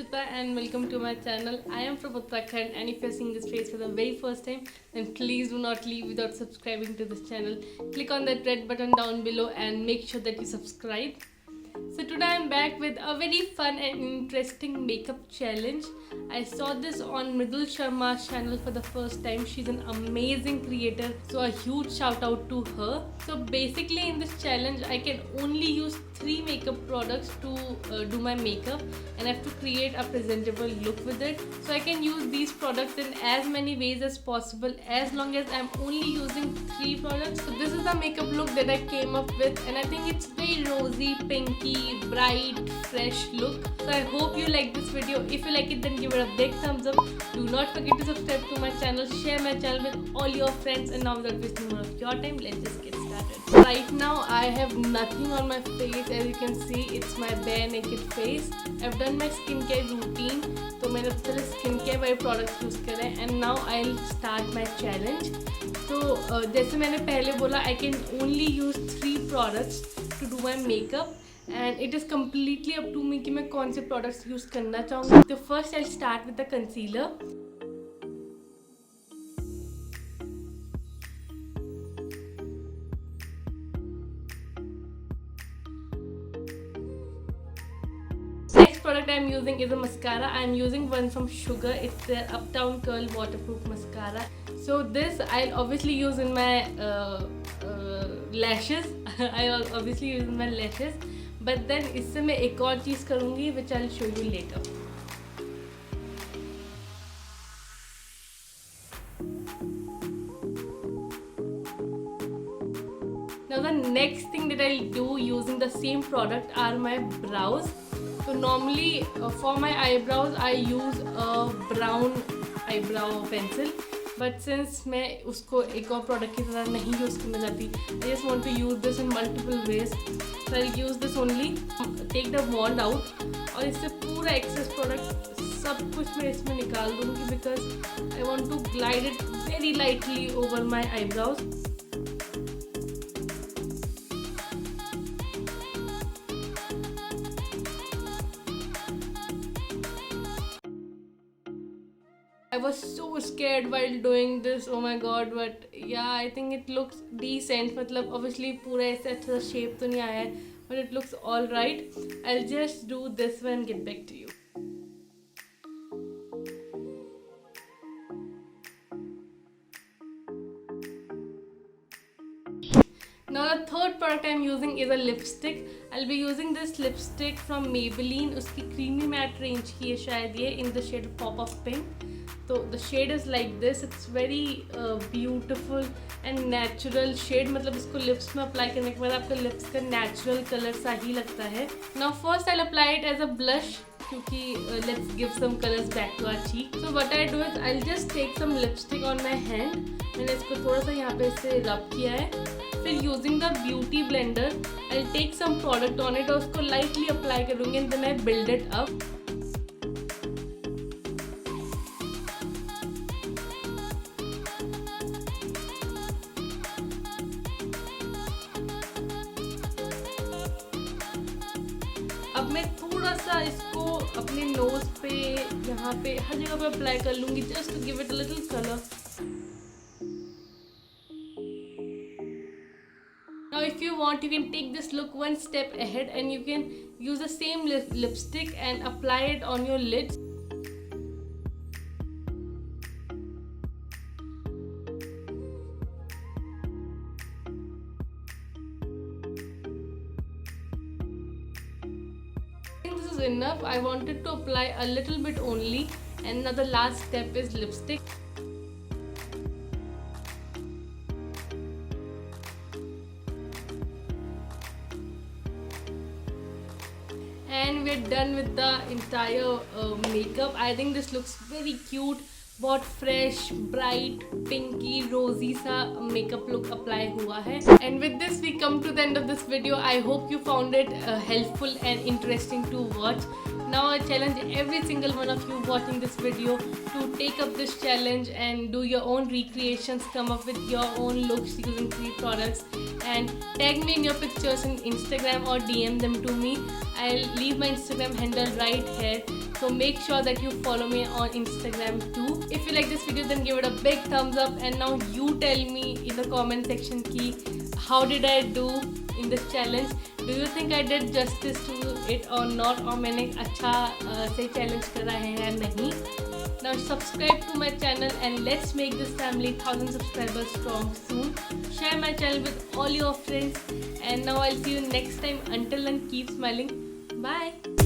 Dikshita and welcome to my channel. I am from Uttarakhand, and if you are seeing this face for the very first time, then please do not leave without subscribing to this channel. Click on that red button down below and make sure that you subscribe. So today I'm back with a very fun and interesting makeup challenge. I saw this on Mridul Sharma's channel for the first time. She's an amazing creator, so a huge shout out to her. So basically in this challenge I can only use 3 makeup products to do my makeup, and I have to create a presentable look with it. So I can use these products in as many ways as possible as long as I'm only using 3 products. So this is the makeup look that I came up with, and I think it's very rosy, pinky, bright, fresh look. So I hope you like this video. If you like it, then give it a big thumbs up. Do not forget to subscribe to my channel, share my channel with all your friends, and now without wasting more of your time, let's just get started. Right now I have nothing on my face. As you can see, it's my bare naked face. I've done my skincare routine, तो मैंने पहले skincare वाले products use करे, and now I'll start my challenge. तो जैसे मैंने पहले बोला, I can only use 3 products to do my makeup, and it is completely up to me कि मैं कौन से products use करना चाहूँगी. तो first I'll start with the concealer. Next product I am using is a mascara. I am using one from Sugar. It's their Uptown Curl Waterproof Mascara. So this I'll obviously use in my lashes. I'll obviously use in my lashes. But then इससे मैं एक और चीज़ करूँगी, which I'll show you later. Now the next thing that I'll do using the same product are my brows. So normally for my eyebrows I use a brown eyebrow pencil, but since मैं उसको एक और product की तरह नहीं use करना चाहती, I just want to use this in multiple ways. So I'll use this only. Take the wand out और इससे पूरा excess product सब कुछ मैं इसमें निकाल दूँगी, because I want to glide it very lightly over my eyebrows. I was so scared while doing this, oh my god, but yeah, I think it looks decent. मतलब obviously पूरा ऐसे अच्छा shape तो नहीं आया है, but it looks alright. I'll just do this one and get back to you. Now the third product I'm using is a lipstick. I'll be using this lipstick from Maybelline. उसकी creamy matte range की है शायद ये, in the shade Pop of Pink. So the shade is like this. It's very beautiful and natural shade. मतलब इसको lips में apply करने के बाद आपका lips का natural color सा ही लगता है. Now first I'll apply it as a blush, क्योंकि let's give some colors back to our cheek. So what I do is I'll just take some lipstick on my hand. मैंने इसको थोड़ा सा यहाँ पे इससे rub किया है. फिर using the beauty blender I'll take some product on it और उसको lightly apply करूँगी, and then I build it up. अब मैं थोड़ा सा इसको अपने नोज पे, यहाँ पे, हर जगह पे अप्लाई कर लूँगी, just to give it a little color. Now if you want, you can take this look one step ahead and you can use the same lipstick and apply it on your lids. This is enough. I wanted to apply a little bit only, and now the last step is lipstick. And we're done with the entire makeup. I think this looks very cute. बहुत fresh, bright, pinky, rosy सा makeup look apply हुआ है. And with this we come to the end of this video. I hope you found it helpful and interesting to watch. now I challenge every single one of you watching this video to take up this challenge and do your own recreations, come up with your own looks using free products, and tag me in your pictures on Instagram or DM them to me. I'll leave my Instagram handle right here, so make sure that you follow me on Instagram too. If you like this video, then give it a big thumbs up, and now you tell me in the comment section ki how did I do in this challenge. Do you think I did justice to it or not, और मैंने अच्छा से challenge करा है या नहीं? Now subscribe to my channel and let's make this family 1000 subscribers strong soon. Share my channel with all your friends, and now I'll see you next time. Until then, keep smiling. Bye.